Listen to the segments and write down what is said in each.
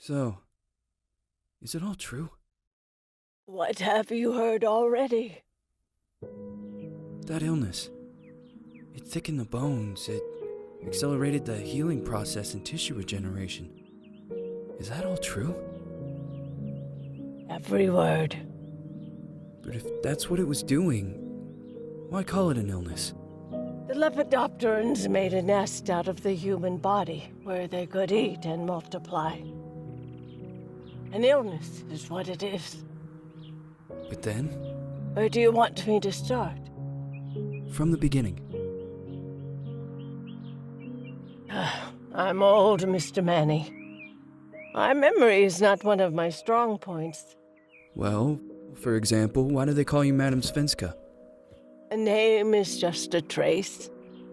So, is it all true? What have you heard already? That illness. It thickened the bones. It accelerated the healing process and tissue regeneration. Is that all true? Every word. But if that's what it was doing, why call it an illness? The Lepidopterans made a nest out of the human body where they could eat and multiply. An illness is what it is. But then? Where do you want me to start? From the beginning. I'm old, Mr. Manny. My memory is not one of my strong points. Well, for example, why do they call you Madam Svenska? A name is just a trace.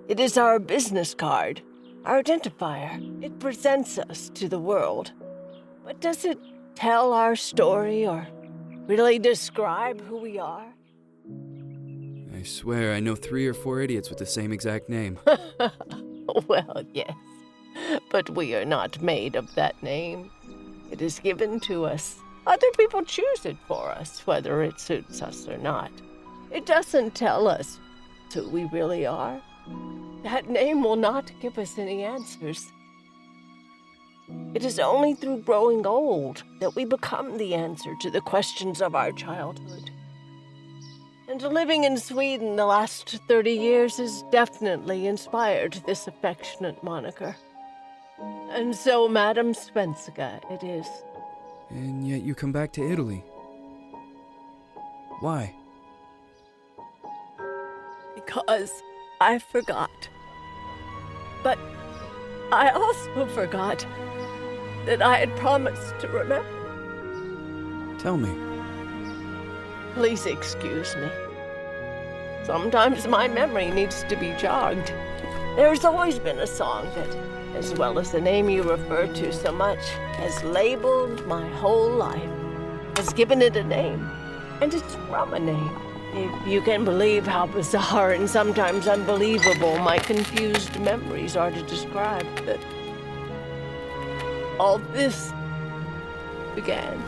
It is our business card, our identifier. It presents us to the world. But does it tell our story or really describe who we are? I swear I know 3 or 4 idiots with the same exact name. Well, yes. But we are not made of that name. It is given to us. Other people choose it for us, whether it suits us or not. It doesn't tell us who we really are. That name will not give us any answers. It is only through growing old that we become the answer to the questions of our childhood. And living in Sweden the last 30 years has definitely inspired this affectionate moniker. And so, Madam Svenska, it is. And yet you come back to Italy. Why? Because I forgot. But I also forgot that I had promised to remember. Tell me. Please excuse me. Sometimes my memory needs to be jogged. There's always been a song that, as well as the name you refer to so much, has labeled my whole life, has given it a name, and it's from a name. If you can believe how bizarre and sometimes unbelievable my confused memories are to describe that all this began.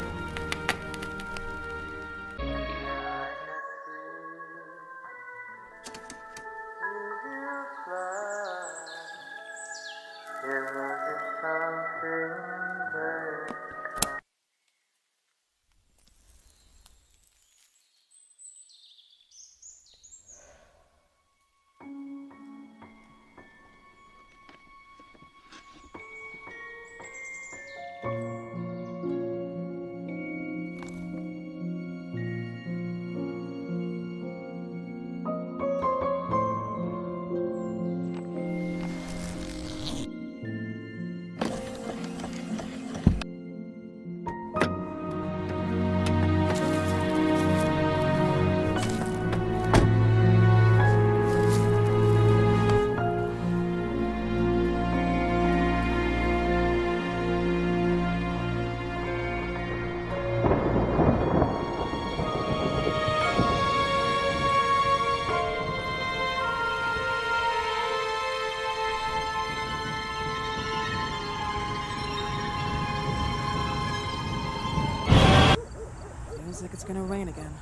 Feels like it's gonna rain again.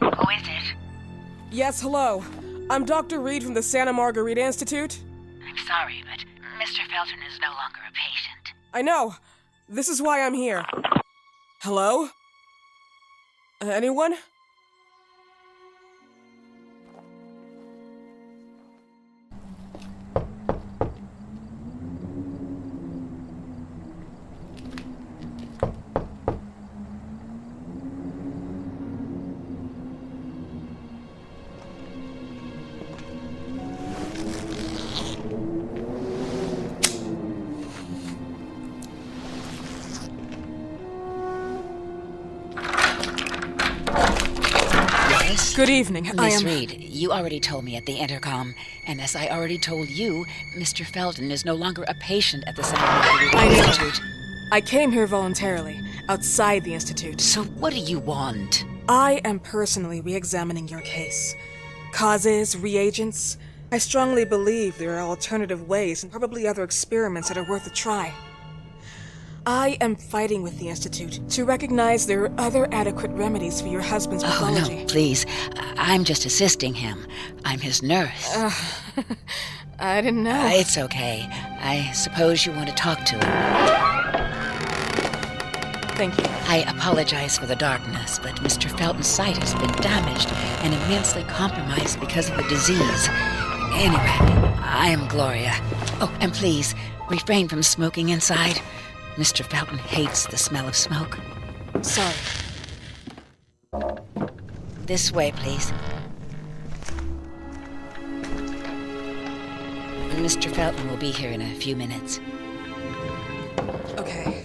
Who is it? Yes, hello. I'm Dr. Reed from the Santa Margarita Institute. I'm sorry, but Mr. Felton is no longer a patient. I know. This is why I'm here. Hello? Anyone? Good evening. Miss Reed, you already told me at the intercom, and as I already told you, Mr. Felton is no longer a patient at the Santa Margarita Institute. I came here voluntarily, outside the Institute. So what do you want? I am personally re-examining your case. Causes, reagents. I strongly believe there are alternative ways and probably other experiments that are worth a try. I am fighting with the Institute to recognize there are other adequate remedies for your husband's pathology. Oh, no, please. I'm just assisting him. I'm his nurse. I didn't know. It's okay. I suppose you want to talk to him. Thank you. I apologize for the darkness, but Mr. Felton's sight has been damaged and immensely compromised because of the disease. Anyway, I am Gloria. Oh, and please, refrain from smoking inside. Mr. Felton hates the smell of smoke. Sorry. This way, please. Mr. Felton will be here in a few minutes. Okay.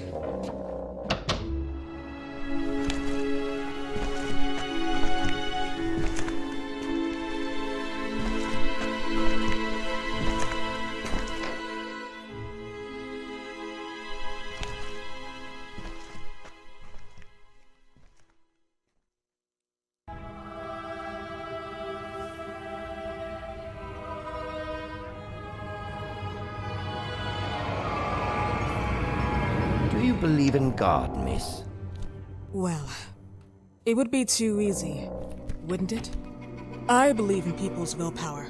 Do you believe in God, miss? Well, it would be too easy, wouldn't it? I believe in people's willpower.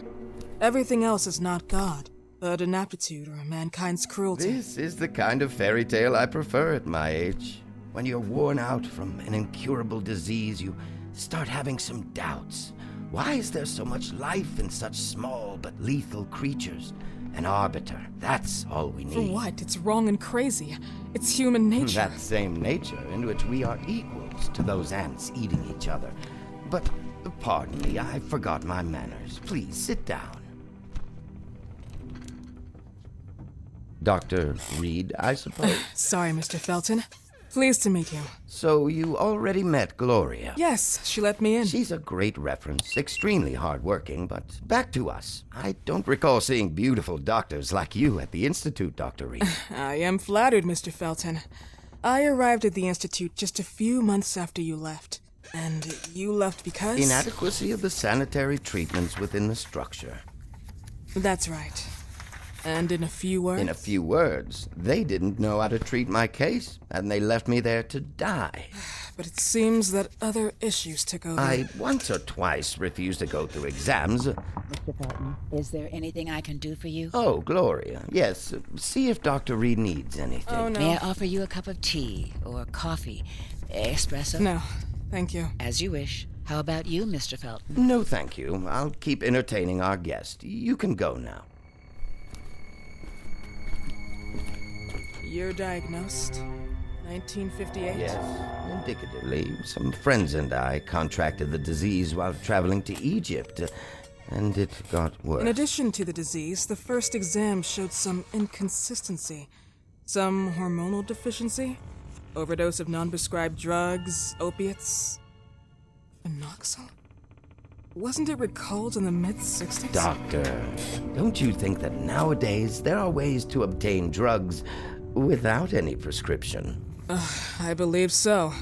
Everything else is not God, but an aptitude or mankind's cruelty. This is the kind of fairy tale I prefer at my age. When you're worn out from an incurable disease, you start having some doubts. Why is there so much life in such small but lethal creatures? An arbiter, that's all we need. For what? It's wrong and crazy. It's human nature. That same nature in which we are equals to those ants eating each other. But, pardon me, I forgot my manners. Please, sit down. Dr. Reed, I suppose? Sorry, Mr. Felton. Pleased to meet you. So you already met Gloria? Yes, she let me in. She's a great reference, extremely hardworking, but back to us. I don't recall seeing beautiful doctors like you at the Institute, Dr. Reed. I am flattered, Mr. Felton. I arrived at the Institute just a few months after you left. And you left because? Inadequacy of the sanitary treatments within the structure. That's right. And in a few words? In a few words, they didn't know how to treat my case, and they left me there to die. But it seems that other issues took over. I once or twice refused to go through exams. Mr. Felton, is there anything I can do for you? Oh, Gloria, yes. See if Dr. Reed needs anything. Oh, no. May I offer you a cup of tea or coffee? Espresso? No, thank you. As you wish. How about you, Mr. Felton? No, thank you. I'll keep entertaining our guest. You can go now. You're diagnosed? 1958? Yes, indicatively. Some friends and I contracted the disease while traveling to Egypt, and it got worse. In addition to the disease, the first exam showed some inconsistency. Some hormonal deficiency? Overdose of non-prescribed drugs, opiates? Phenoxyl? Wasn't it recalled in the mid-60s? Doctor, don't you think that nowadays there are ways to obtain drugs without any prescription? I believe so.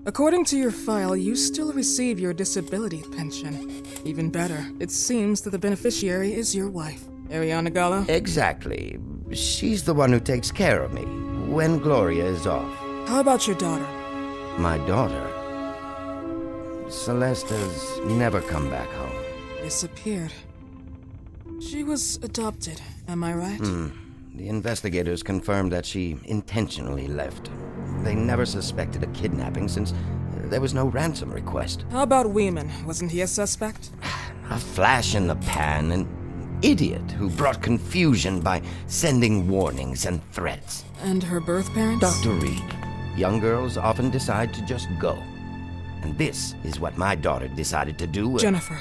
According to your file, you still receive your disability pension. Even better, it seems that the beneficiary is your wife, Ariana Gallo. Exactly. She's the one who takes care of me when Gloria is off. How about your daughter? My daughter? Celeste has never come back home. Disappeared. She was adopted, am I right? The investigators confirmed that she intentionally left. They never suspected a kidnapping since there was no ransom request. How about Weeman? Wasn't he a suspect? A flash in the pan, an idiot who brought confusion by sending warnings and threats. And her birth parents? Dr. Reed, young girls often decide to just go. And this is what my daughter decided to do. Jennifer.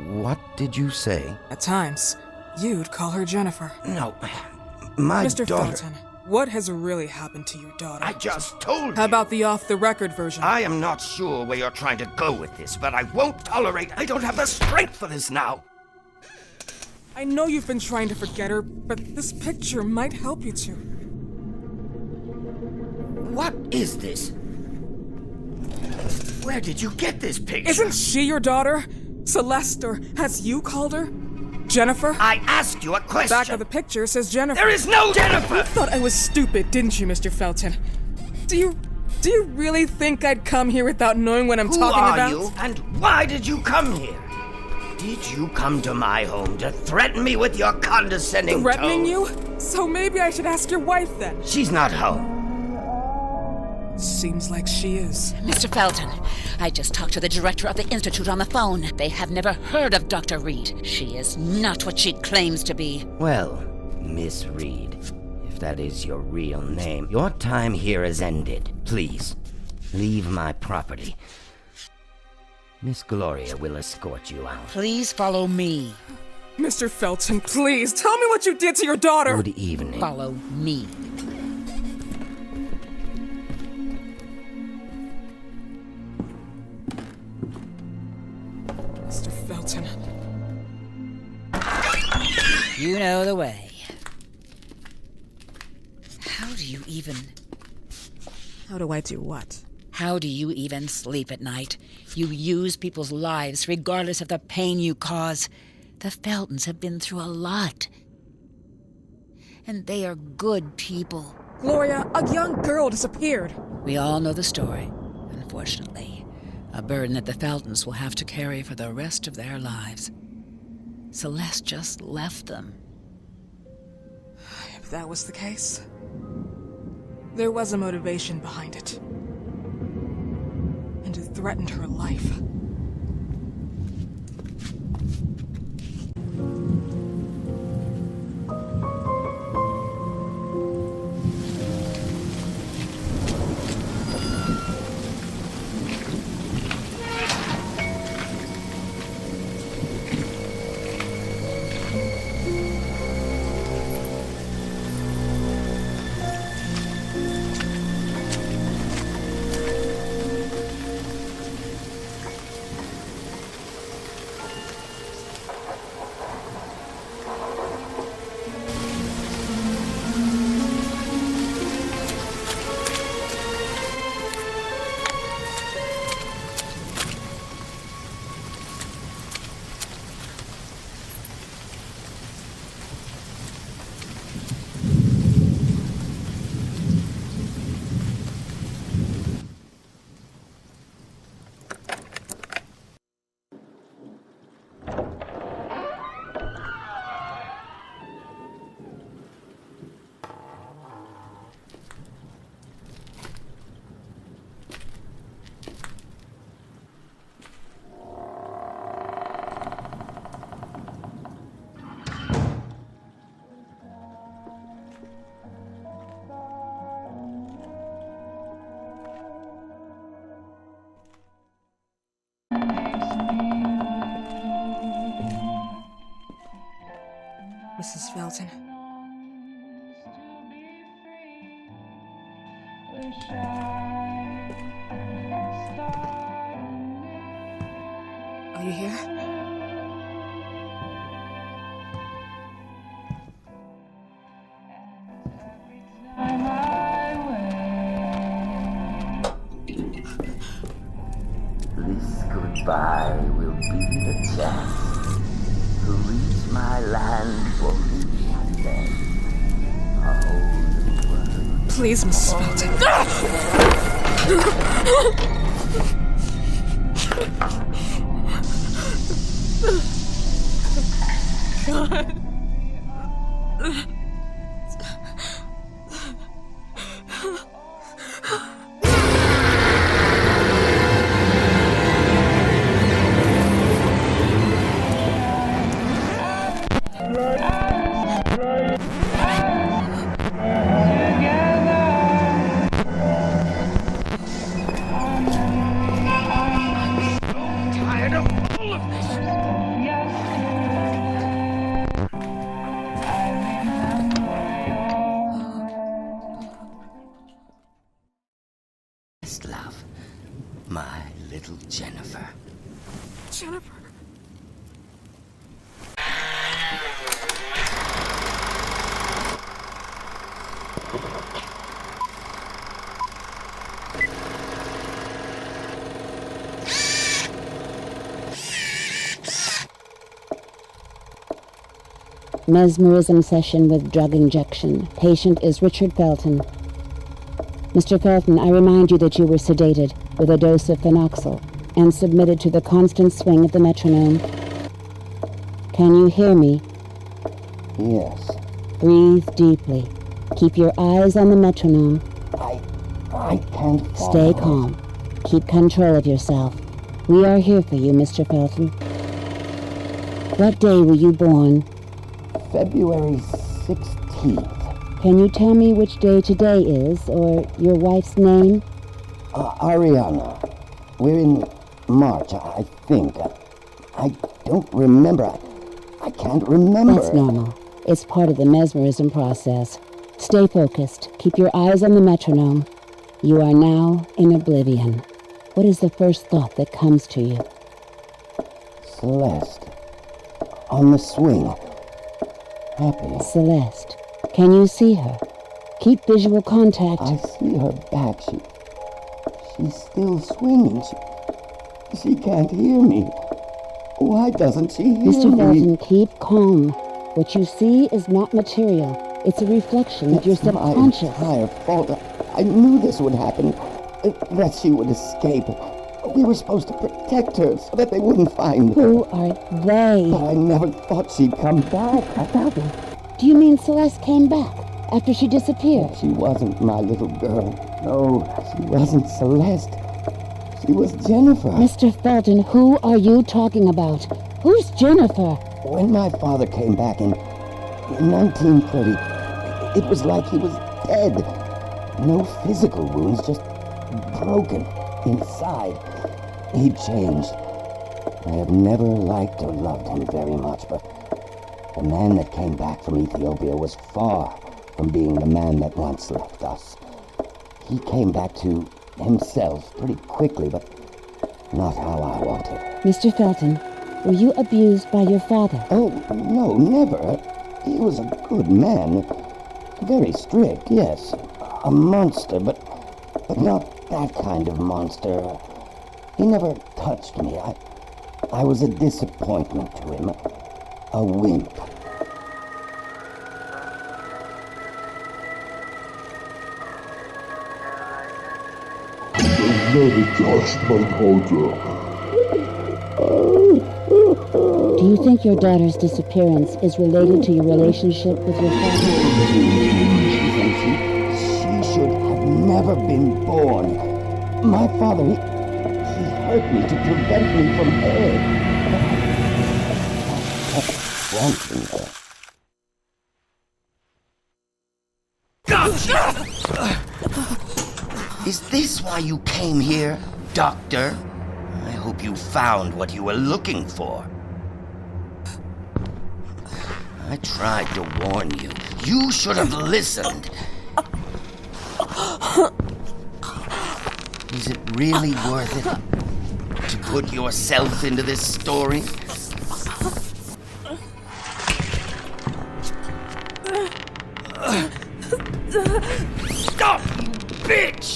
What did you say? At times, you'd call her Jennifer. No, my Mr. daughter... Felton, what has really happened to your daughter? I just told you. How about the off-the-record version? I am not sure where you're trying to go with this, but I won't tolerate... I don't have the strength for this now. I know you've been trying to forget her, but this picture might help you to. What is this? Where did you get this picture? Isn't she your daughter? Celeste, or has you called her? Jennifer? I asked you a question. Back of the picture says Jennifer. There is no Jennifer! You thought I was stupid, didn't you, Mr. Felton? Do you really think I'd come here without knowing what I'm talking about? Who are you, and why did you come here? Did you come to my home to threaten me with your condescending Threatening tone? you? So maybe I should ask your wife then. She's not home. Seems like she is. Mr. Felton, I just talked to the director of the Institute on the phone. They have never heard of Dr. Reed. She is not what she claims to be. Well, Miss Reed, if that is your real name, your time here has ended. Please, leave my property. Miss Gloria will escort you out. Please follow me. Mr. Felton, please, tell me what you did to your daughter! Good evening. Follow me. Mr. Felton. You know the way. How do you even... How do I do what? How do you even sleep at night? You use people's lives regardless of the pain you cause. The Feltons have been through a lot. And they are good people. Gloria, a young girl disappeared. We all know the story, unfortunately. A burden that the Feltons will have to carry for the rest of their lives. Celeste just left them. If that was the case, there was a motivation behind it. And it threatened her life. Mrs. Felton. Are you here? This goodbye will be the chance to reach my land for reach and then a whole new world. Please, Mrs. Felton. God. Love, my little Jennifer. Jennifer. Mesmerism session with drug injection. Patient is Richard Felton. Mr. Felton, I remind you that you were sedated with a dose of phenoxyl and submitted to the constant swing of the metronome. Can you hear me? Yes. Breathe deeply. Keep your eyes on the metronome. I can't follow. Stay calm. Keep control of yourself. We are here for you, Mr. Felton. What day were you born? February 16th. Can you tell me which day today is, or your wife's name? Ariana. We're in March, I think. I don't remember. I can't remember. That's normal. It's part of the mesmerism process. Stay focused. Keep your eyes on the metronome. You are now in oblivion. What is the first thought that comes to you? Celeste. On the swing. Happy. Celeste. Can you see her? Keep visual contact. I see her back. She's still swinging. She can't hear me. Why doesn't she hear Mr. me? Felton, keep calm. What you see is not material. It's a reflection of your subconscious. It's my entire fault. I knew this would happen. That she would escape. We were supposed to protect her so that they wouldn't find her. Who are they? But I never thought she'd come back. Do you mean Celeste came back after she disappeared? She wasn't my little girl. No, she wasn't Celeste. She was Jennifer. Mr. Felton, who are you talking about? Who's Jennifer? When my father came back in 1930, it was like he was dead. No physical wounds, just broken inside. He'd changed. I have never liked or loved him very much, but the man that came back from Ethiopia was far from being the man that once left us. He came back to himself pretty quickly, but not how I wanted. Mr. Felton, were you abused by your father? Oh, no, never. He was a good man. Very strict, yes. A monster, but not that kind of monster. He never touched me. I was a disappointment to him. A wimp. Never touched my culture. Do you think your daughter's disappearance is related to your relationship with your father? She should have never been born. My father, he hurt me to prevent me from her. Wanting her. Is this why you came here, Doctor? I hope you found what you were looking for. I tried to warn you. You should have listened. Is it really worth it to put yourself into this story? Stop, you bitch!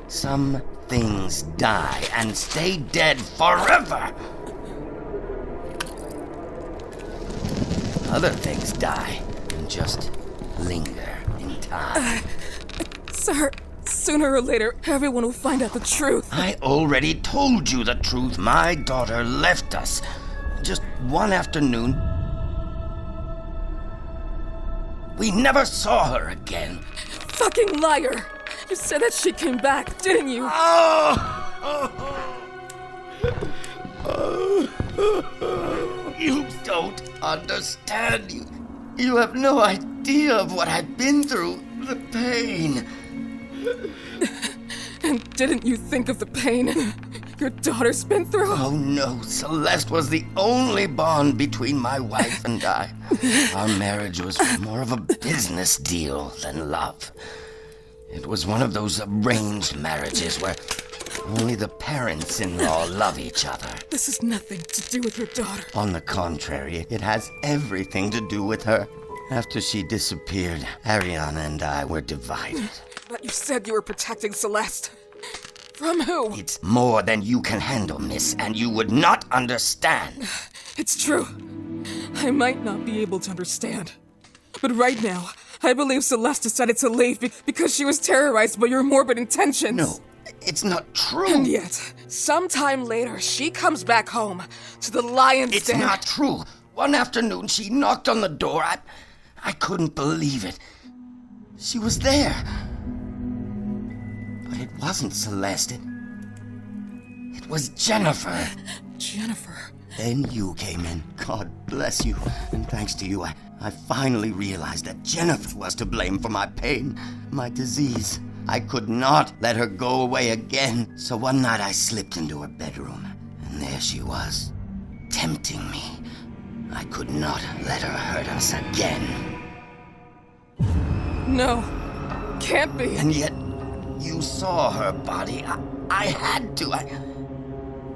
Some things die and stay dead forever. Other things die and just linger in time. Sir, sooner or later, everyone will find out the truth. I already told you the truth. My daughter left us just one afternoon. We never saw her again. Fucking liar! You said that she came back, didn't you? You don't understand. You have no idea of what I've been through. The pain. And didn't you think of the pain your daughter's been through? Oh no, Celeste was the only bond between my wife and I. Our marriage was more of a business deal than love. It was one of those arranged marriages where only the parents-in-law love each other. This has nothing to do with your daughter. On the contrary, it has everything to do with her. After she disappeared, Ariana and I were divided. But you said you were protecting Celeste. From who? It's more than you can handle, miss, and you would not understand. It's true. I might not be able to understand. But right now, I believe Celeste decided to leave because she was terrorized by your morbid intentions. No, it's not true. And yet, sometime later, she comes back home to the lion's It's den. not true. One afternoon, she knocked on the door. I couldn't believe it. She was there. But it wasn't Celeste. It was Jennifer. Jennifer. Then you came in. God bless you. And thanks to you, I finally realized that Jennifer was to blame for my pain, my disease. I could not let her go away again. So one night I slipped into her bedroom, and there she was, tempting me. I could not let her hurt us again. No, can't be. And yet, you saw her body. I had to.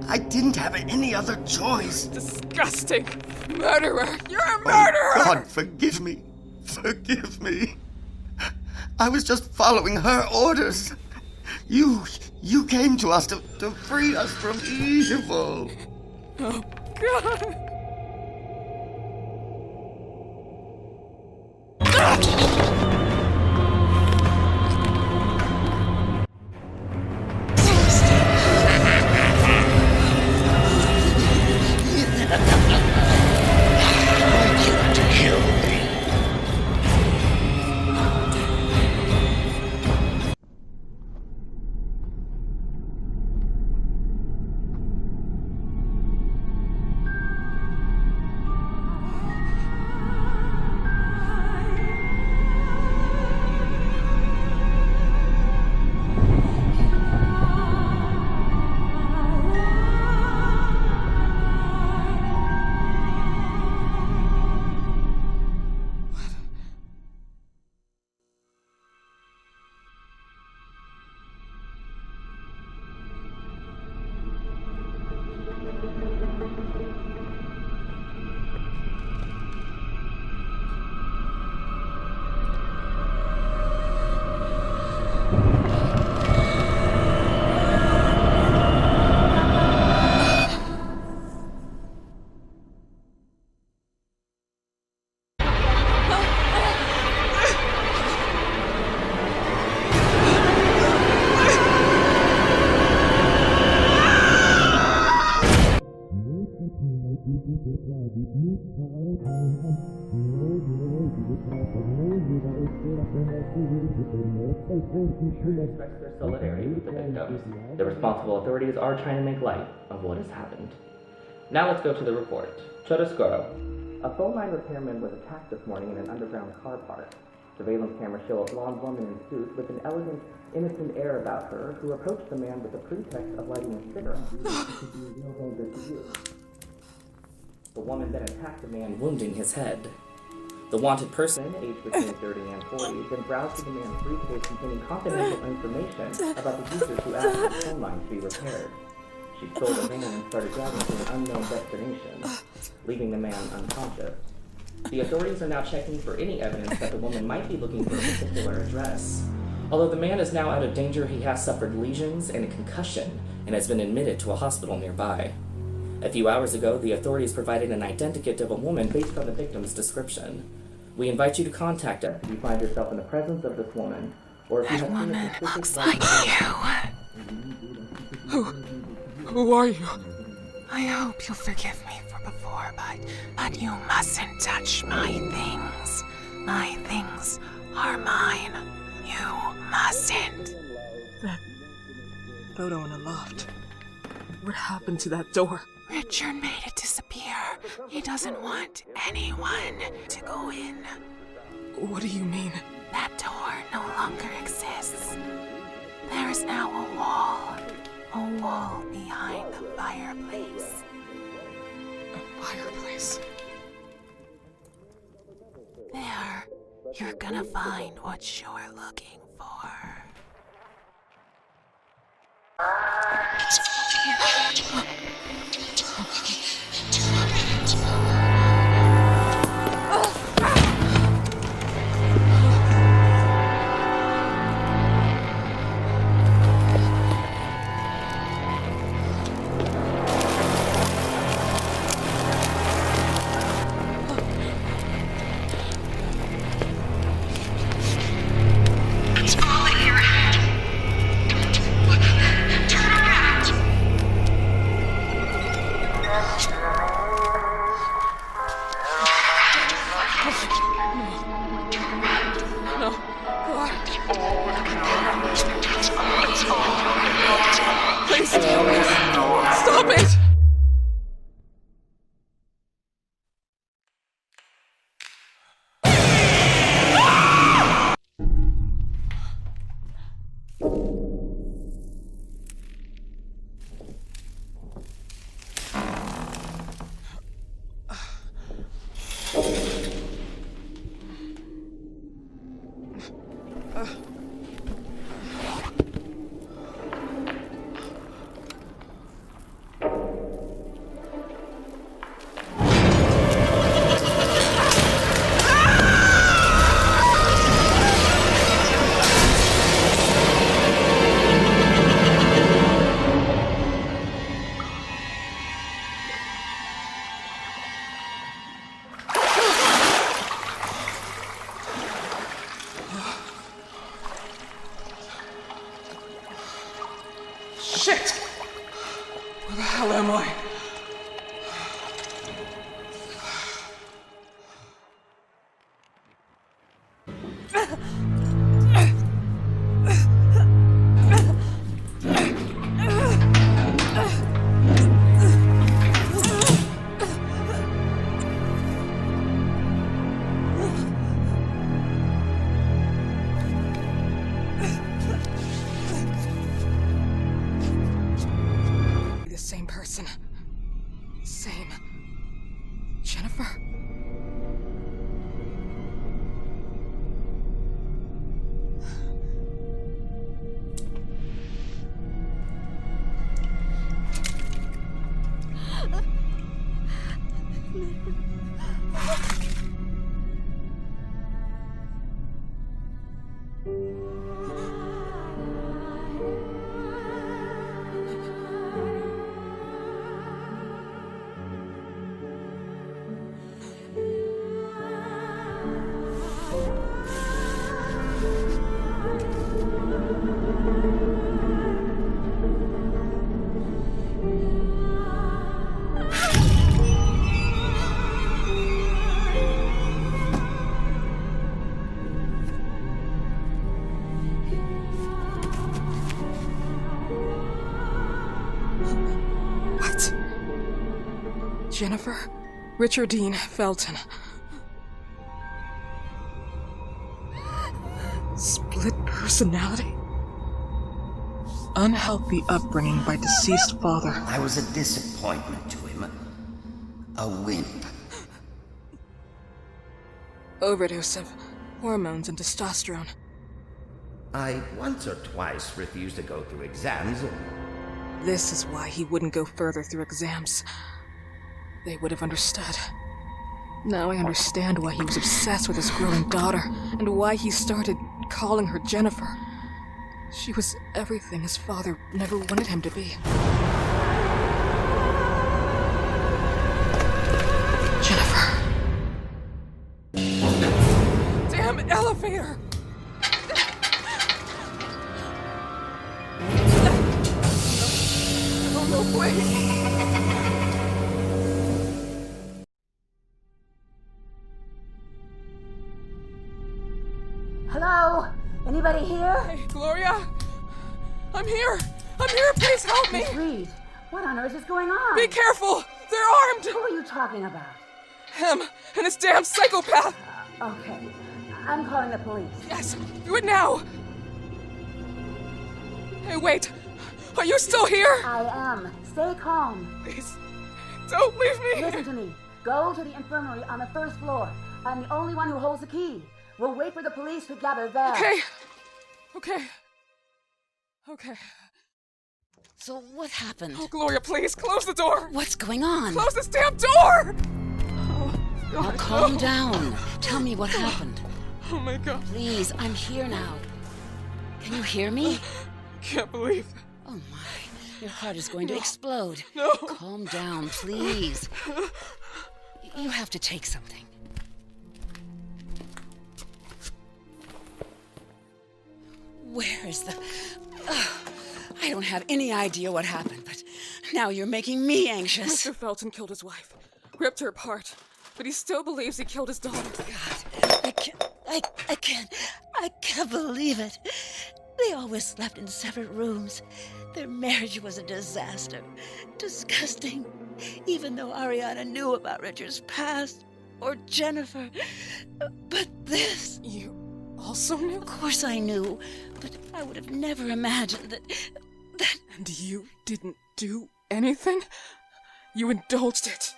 I didn't have any other choice. Disgusting. Murderer. You're a murderer. Oh, God, forgive me. Forgive me. I was just following her orders. You came to us to free us from evil. Oh, God. Express their solidarity with the victims. The responsible authorities are trying to make light of what has happened. Now let's go to the report. Chiaroscuro. A phone line repairman was attacked this morning in an underground car park. Surveillance cameras show a blonde woman in a suit with an elegant, innocent air about her who approached the man with the pretext of lighting a cigarette. No danger to you. The woman then attacked the man, wounding his head. The wanted person, aged between 30 and 40, then browsed through the man's briefcase containing confidential information about the users who asked for the phone line to be repaired. She stole the van and started driving to an unknown destination, leaving the man unconscious. The authorities are now checking for any evidence that the woman might be looking for a particular address. Although the man is now out of danger, he has suffered lesions and a concussion and has been admitted to a hospital nearby. A few hours ago, the authorities provided an identikit of a woman based on the victim's description. We invite you to contact us if you find yourself in the presence of this woman, or if you have seen a specific Looks like you. Who are you? I hope you'll forgive me for before, but you mustn't touch my things. My things are mine. You mustn't. That photo in the loft. What happened to that door? Richard made it disappear. He doesn't want anyone to go in. What do you mean? That door no longer exists. There is now a wall behind the fireplace. A fireplace? There, you're gonna find what you're looking for. No. God. Please stop it. Stop it! Shit! Where the hell am I? Same person. Same. Jennifer? Jennifer Richardine Felton. Split personality? Unhealthy upbringing by deceased father. I was a disappointment to him. A wimp. Overdose of hormones and testosterone. I once or twice refused to go through exams. This is why he wouldn't go further through exams. They would have understood. Now I understand why he was obsessed with his growing daughter, and why he started calling her Jennifer. She was everything his father never wanted him to be. Jennifer. Damn elevator! Oh no, please! Hello? Anybody here? Hey, Gloria? I'm here! I'm here! Please help me! Miss Reed, what on earth is going on? Be careful! They're armed! Who are you talking about? Him and his damn psychopath! Okay. I'm calling the police. Yes! Do it now! Hey, wait! Are you still here? I am. Stay calm. Please, don't leave me! Listen to me. Go to the infirmary on the first floor. I'm the only one who holds the key. We'll wait for the police to gather there. Okay. Okay. So what happened? Oh, Gloria, please, close the door! What's going on? Close this damn door! Oh, God, Now calm no. down. Tell me what happened. Oh, my God. Please, I'm here now. Can you hear me? Can't believe. Oh my, your heart is going to explode. No. Calm down, please. You have to take something. Where is the... I don't have any idea what happened, but Now you're making me anxious. Mr. Felton killed his wife, ripped her apart, but he still believes he killed his daughter. God, I can't believe it. They always slept in separate rooms. Their marriage was a disaster. Disgusting. Even though Ariana knew about Richard's past, or Jennifer. But this... You also knew? Of course I knew, but I would have never imagined that... And you didn't do anything? You indulged it.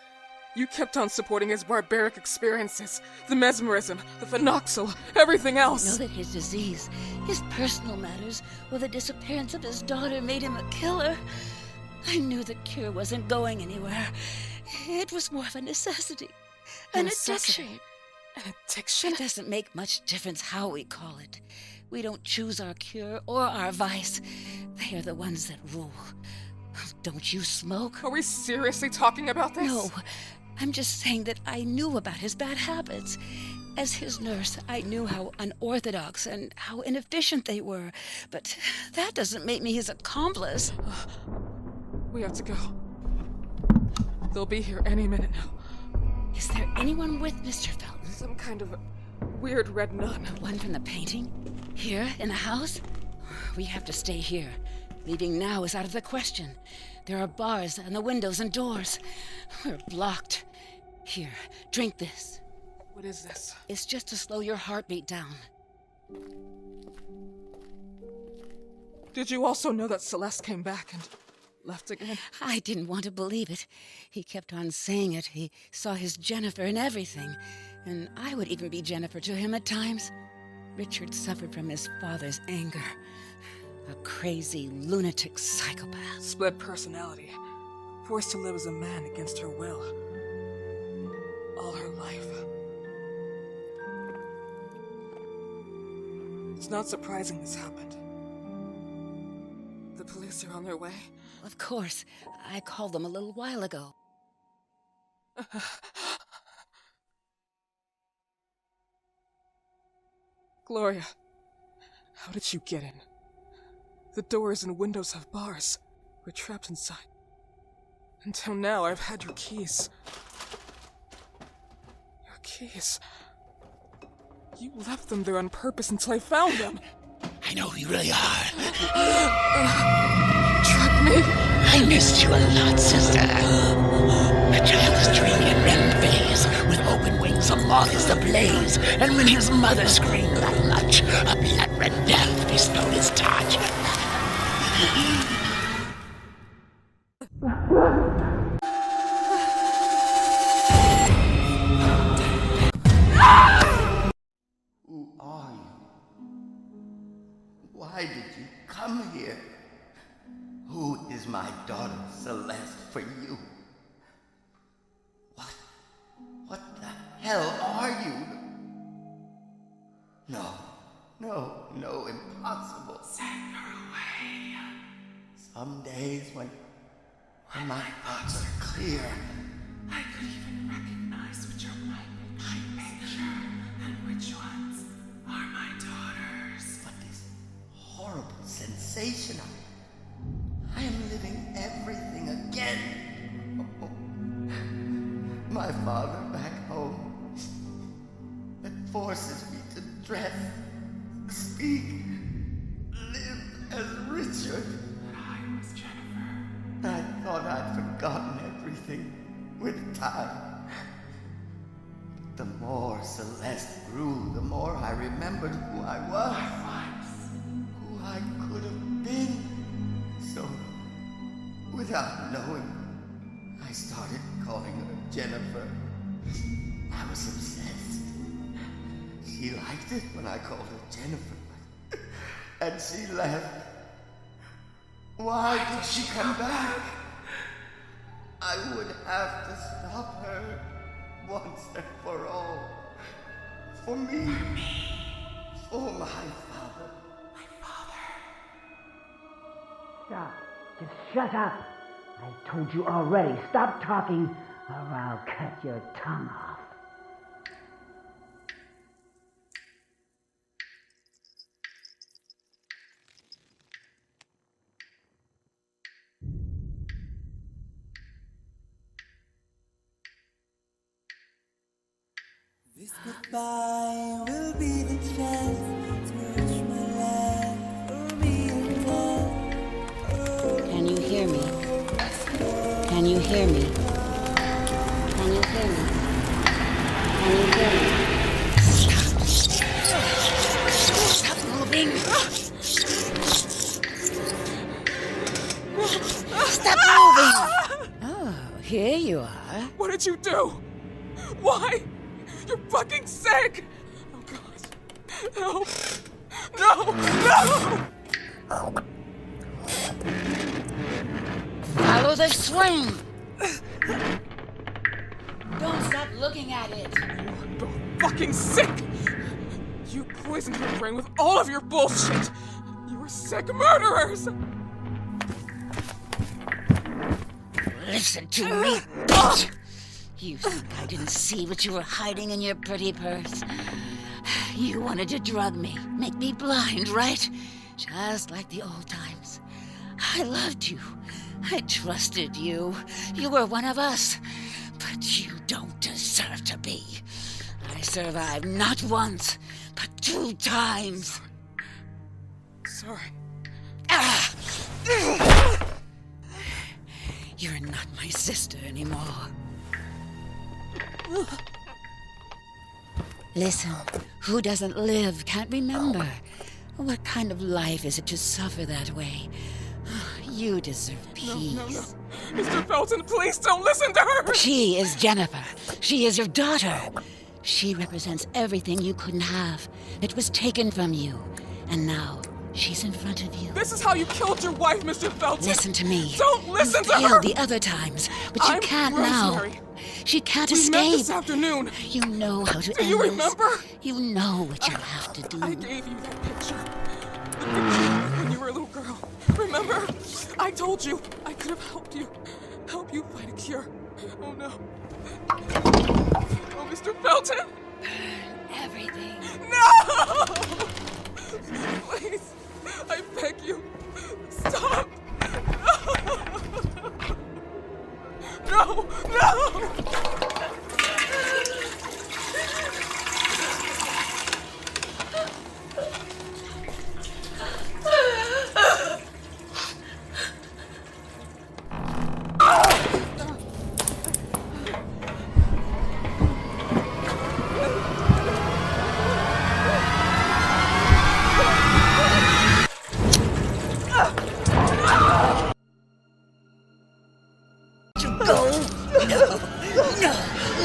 You kept on supporting his barbaric experiences, the mesmerism, the phenoxyl, everything else. I know that his disease, his personal matters, or the disappearance of his daughter made him a killer. I knew the cure wasn't going anywhere. It was more of a necessity. An addiction. An addiction? It doesn't make much difference how we call it. We don't choose our cure or our vice. They are the ones that rule. Don't you smoke? Are we seriously talking about this? No. I'm just saying that I knew about his bad habits. As his nurse, I knew how unorthodox and how inefficient they were. But that doesn't make me his accomplice. We have to go. They'll be here any minute now. Is there anyone with Mr. Felton? Some kind of weird red nun. The one from the painting? Here, in the house? We have to stay here. Leaving now is out of the question. There are bars and the windows and doors. We're blocked. Here, drink this. What is this? It's just to slow your heartbeat down. Did you also know that Celeste came back and left again? I didn't want to believe it. He kept on saying it. He saw his Jennifer in everything. And I would even be Jennifer to him at times. Richard suffered from his father's anger. A crazy, lunatic psychopath. Split personality. Forced to live as a man against her will. All her life. It's not surprising this happened. The police are on their way? Of course. I called them a little while ago. Gloria, how did you get in? The doors and windows have bars. We're trapped inside. Until now, I've had your keys. Your keys. You left them there on purpose until I found them. I know who you really are. Trap me. I missed you a lot, sister. A child is dreaming in REM phase. With open wings, a moth is ablaze. And when his mother screamed that much, a blood-red death bestowed his touch. Who are you? Why did you come here? Who is my daughter Celeste for you? What the hell are you? No, impossible. Send her away. Some days when my thoughts are clear, I could even recognize which are my picture and which ones are my daughters. but this horrible sensation, I am living everything again. My father back home, that forces me to dress, speak, live as Richard. But I was Jennifer. I thought I'd forgotten everything with time. But the more Celeste grew, the more I remembered who I was, who I could have been. So, without knowing, I started calling her Jennifer. I was obsessed. She liked it when I called her Jennifer. And she left. Why did she come back? I would have to stop her once and for all. For me. For my father. Stop. Just shut up. I told you already. Stop talking, or I'll cut your tongue off. This goodbye will be the chance to watch my life for me and love. Can you hear me? Can you hear me? Can you hear me? Can you hear me? Stop moving! Stop moving! Oh, here you are. What did you do? Why? You're fucking sick! Oh, God. Help. No! No! Follow the swing! Don't stop looking at it! You're fucking sick! You poisoned her brain with all of your bullshit! You were sick murderers! Listen to me, bitch! You think I didn't see what you were hiding in your pretty purse? You wanted to drug me, make me blind, right? Just like the old times. I loved you. I trusted you. You were one of us. But you don't deserve to be. I survived not once, but 2 times. Sorry. Ah! You're not my sister anymore. Listen, who doesn't live can't remember. What kind of life is it to suffer that way? You deserve peace. No. Mr. Felton, please don't listen to her! She is Jennifer. She is your daughter. She represents everything you couldn't have. It was taken from you. And now, she's in front of you. This is how you killed your wife, Mr. Felton! Listen to me. Don't listen to her! You failed the other times, but you can't Rosemary. now. She can't We escape. met this afternoon. You know how to Do you end remember? this. You know what you have to do. I gave you that picture. The picture when you were a little girl. Remember? I told you I could have helped you. Help you find a cure. Oh no. Oh, Mr. Felton! Everything. No! Please, I beg you. Stop! No! No!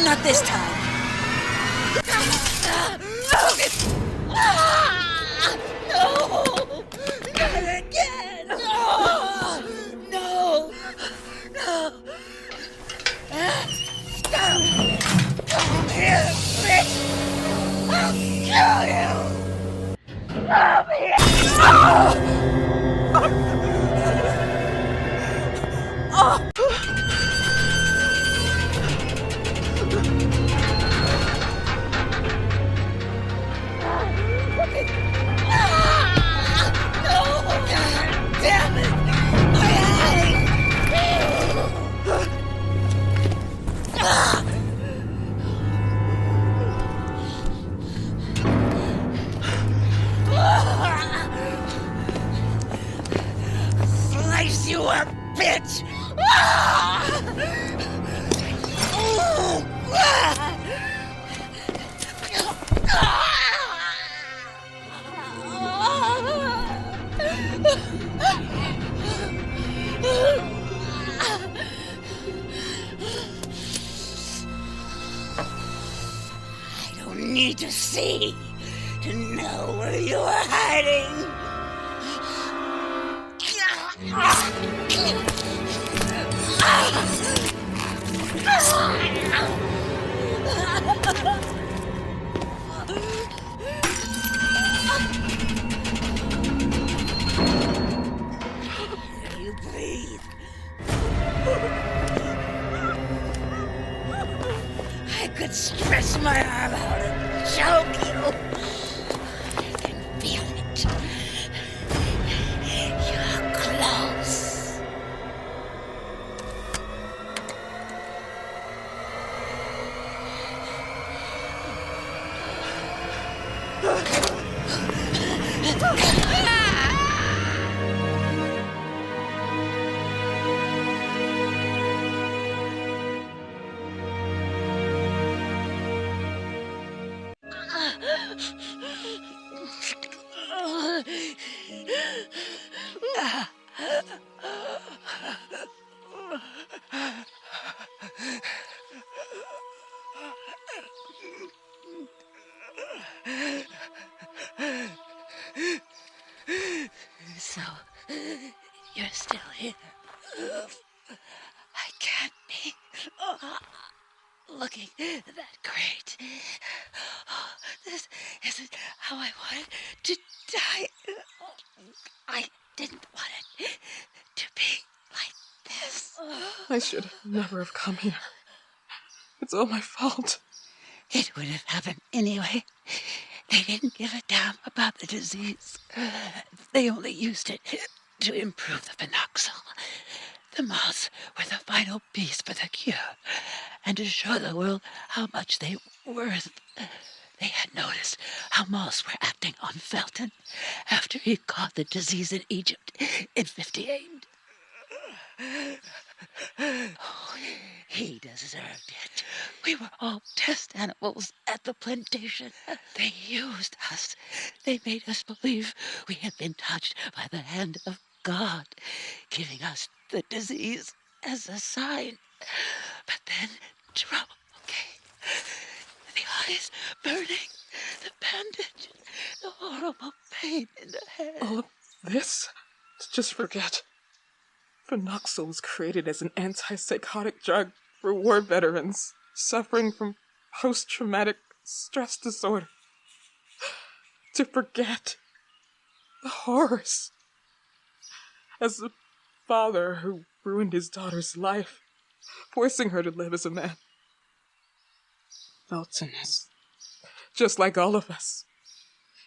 Not this time. No! Not again! No! Come here, bitch! I'll kill you! Come here! Damn it! My eyes! Slice you up, bitch! I don't need to see to know where you are hiding. You breathe. I could stretch my arm out and choke you. I can feel it. You're close. So, you're still here. I can't be looking that great. This isn't how I wanted to die. I didn't want it to be like this. I should never have come here. It's all my fault. It would have happened anyway. They didn't give a damn about the disease. They only used it to improve the phenoxyl. The moths were the final piece for the cure, and to show the world how much they were worth. They had noticed how moths were acting on Felton after he caught the disease in Egypt in 58. Oh, he deserved it. We were all test animals at the plantation. They used us. They made us believe we had been touched by the hand of God, giving us the disease as a sign. But then trouble came. The eyes burning, the bandage, the horrible pain in the head. All of this? Just forget. Phenoxyl was created as an antipsychotic drug for war veterans suffering from post-traumatic stress disorder. To forget the horrors. As a father who ruined his daughter's life, forcing her to live as a man. Felton is just like all of us.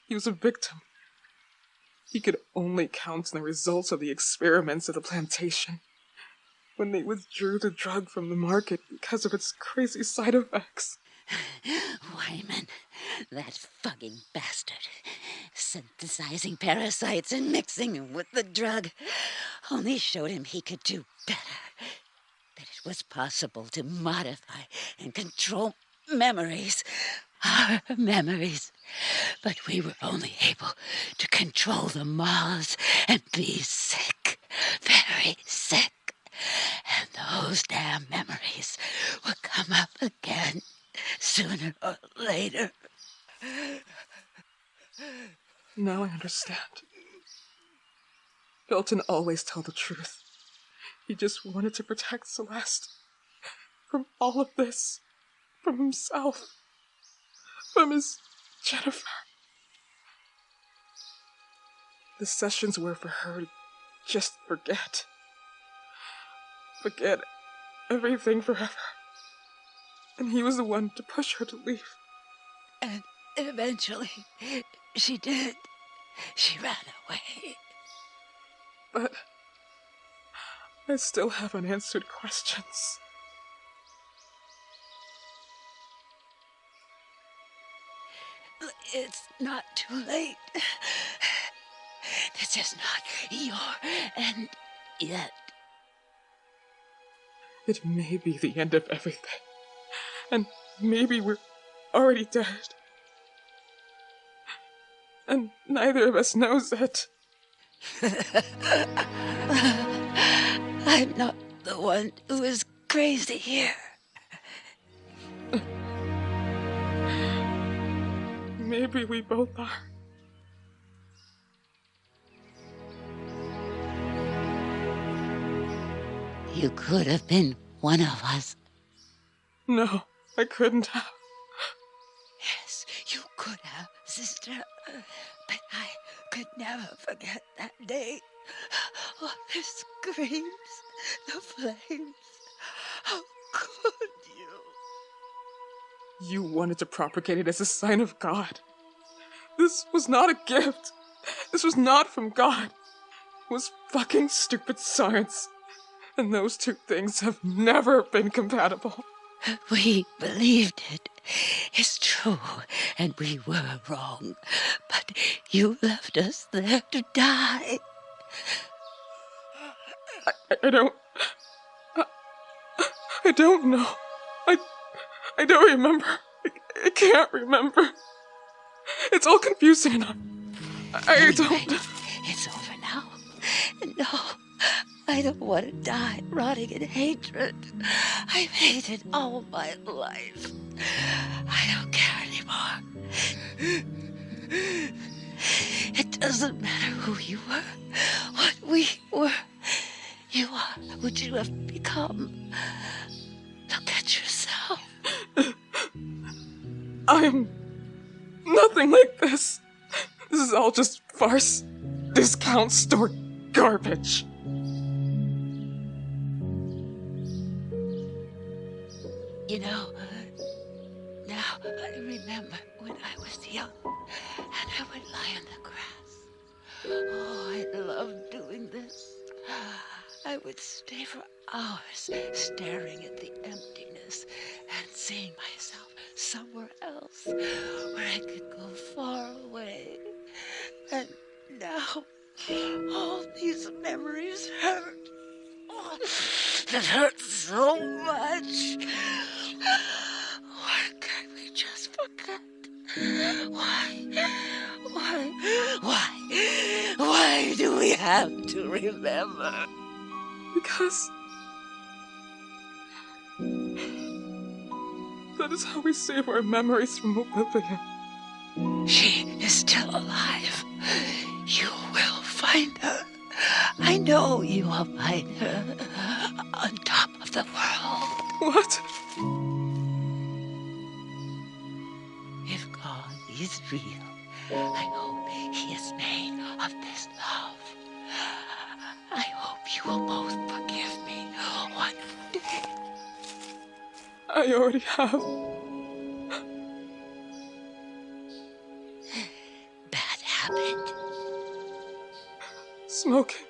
He was a victim. He could only count on the results of the experiments of the plantation when they withdrew the drug from the market because of its crazy side effects. Wyman, that fucking bastard, synthesizing parasites and mixing them with the drug, only showed him he could do better. That it was possible to modify and control memories, our memories. But we were only able to control the moths and be sick, very sick. And those damn memories would come up again, sooner or later. Now I understand. Felton always told the truth. He just wanted to protect Celeste from all of this, from himself, from his Jennifer. The sessions were for her to just forget. Forget everything forever. And he was the one to push her to leave. And eventually, she did. She ran away. But I still have unanswered questions. It's not too late. This is not your end yet. It may be the end of everything. And maybe we're already dead. And neither of us knows it. I'm not the one who is crazy here. Maybe we both are. You could have been one of us. No, I couldn't have. Yes, you could have, sister. But I could never forget that day. Oh, the screams, the flames. How could you? You wanted to propagate it as a sign of God. This was not a gift. This was not from God. It was fucking stupid science. And those two things have never been compatible. We believed it. is true, and we were wrong. But you left us there to die. I don't know. I don't remember. I can't remember. It's all confusing and I don't... It's over now. No, I don't want to die rotting in hatred. I've hated all my life. I don't care anymore. It doesn't matter who you were, what we were. You are what you have become. Look at yourself. I'm nothing like this. This is all just farce, discount store garbage. You know, now I remember when I was young and I would lie on the grass. Oh, I loved doing this. I would stay for hours staring at the emptiness and seeing myself somewhere else where I could go far away. And now, all these memories hurt. Oh, it hurts so much. Why can't we just forget? Why do we have to remember? Because that is how we save our memories from oblivion. She is still alive. You will find her. I know you will find her on top of the world. What? If God is real, I hope He is made of this love. I hope you will both forgive me one day. I already have. Bad habit. Smoking.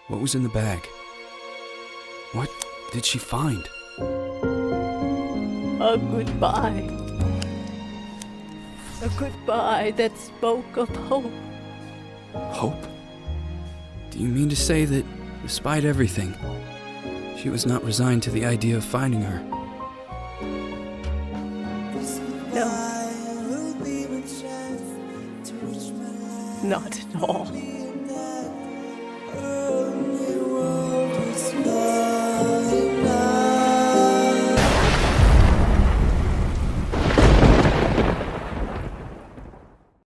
What was in the bag? What did she find? A goodbye. A goodbye that spoke of hope. Hope? Do you mean to say that, despite everything, she was not resigned to the idea of finding her? No. Not at all.